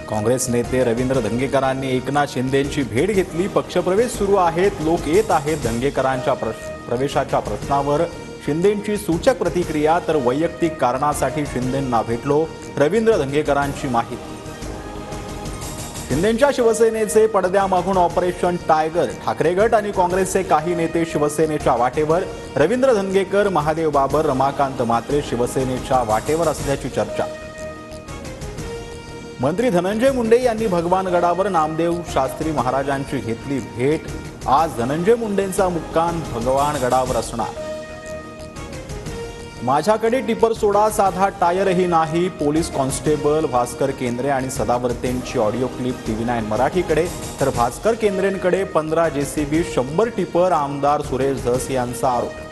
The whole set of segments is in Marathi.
काँग्रेस नेते रवींद्र धंगेकरांनी एकनाथ शिंदेंची भेट घेतली। पक्षप्रवेश सुरू आहेत, लोक येत आहेत। धंगेकरांच्या प्रवेशाच्या प्रश्नावर शिंदेंची सूचक प्रतिक्रिया, तर वैयक्तिक कारणासाठी शिंदेंना भेटलो, रवींद्र धंगेकरांची माहिती। शिंदेंच्या शिवसेनेचे पडद्यामागून ऑपरेशन टायगर, ठाकरे गट आणि काँग्रेसचे काही नेते शिवसेनेच्या वाटेवर। रवींद्र धंगेकर, महादेव बाबर, रमाकांत म्हात्रे शिवसेनेच्या वाटेवर असल्याची चर्चा। मंत्री धनंजय मुंडे यांनी भगवानगडावर नामदेव शास्त्री महाराजांची घेतली भेट। आज धनंजय मुंडेंचा मुक्काम भगवानगडावर असणार। माझ्याकडे टिपर सोडा, साधा टायरही नाही। पोलीस कॉन्स्टेबल भास्कर केंद्रे आणि सदावर्तेंची ऑडिओ क्लिप TV9 मराठीकडे, तर भास्कर केंद्रेंकडे 15 JCB, 100 टिपर। आमदार सुरेश धस यांचा आरोप।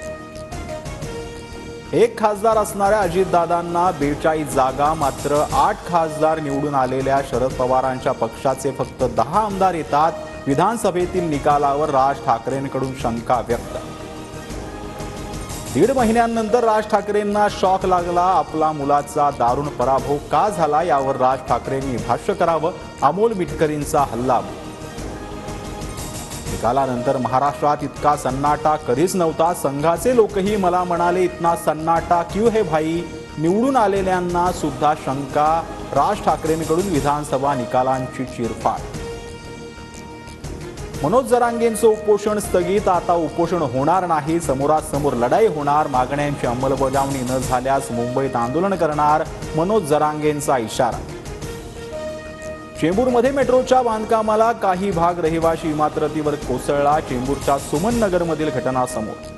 एक खासदार असणाऱ्या अजितदादांना 42 जागा, मात्र 8 खासदार निवडून आलेल्या शरद पवारांच्या पक्षाचे फक्त 10 आमदार येतात। विधानसभेतील निकालावर राज ठाकरेंकडून शंका व्यक्त। 1.5 महिन्यांनंतर राज ठाकरेंना शॉक लागला। आपला मुलाचा दारुण पराभव का झाला यावर राज ठाकरेंनी भाष्य करावं। अमोल मिटकरींचा हल्ला। निकालानंतर महाराष्ट्रात इतका सन्नाटा कधीच नव्हता। संघाचे लोकही मला म्हणाले, इतना सन्नाटा क्यों है भाई। निवडून आलेल्यांना सुद्धा शंका। राज ठाकरेंकडून विधानसभा निकालांची चिरफाड। मनोज जरांगेंचं उपोषण स्थगित, आता उपोषण होणार नाही। समोरासमोर लढाई होणार। मागण्यांची अंमलबजावणी न झाल्यास मुंबईत आंदोलन करणार, मनोज जरांगेंचा इशारा। चेंबूरमध्ये मेट्रोच्या बांधकामाला काही भाग रहिवाशी इमारतीवर कोसळला। चेंबूरच्या सुमन नगरमधील घटना समोर।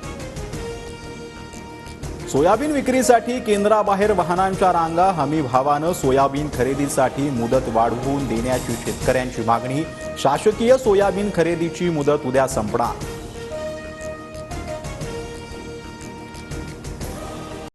सोयाबीन विक्रीसाठी केंद्राबाहेर वाहनांच्या रांगा। हमी भावानं सोयाबीन खरेदीसाठी मुदत वाढवून देण्याची शेतकऱ्यांची मागणी। शासकीय सोयाबीन खरेदीची मुदत उद्या संपणार।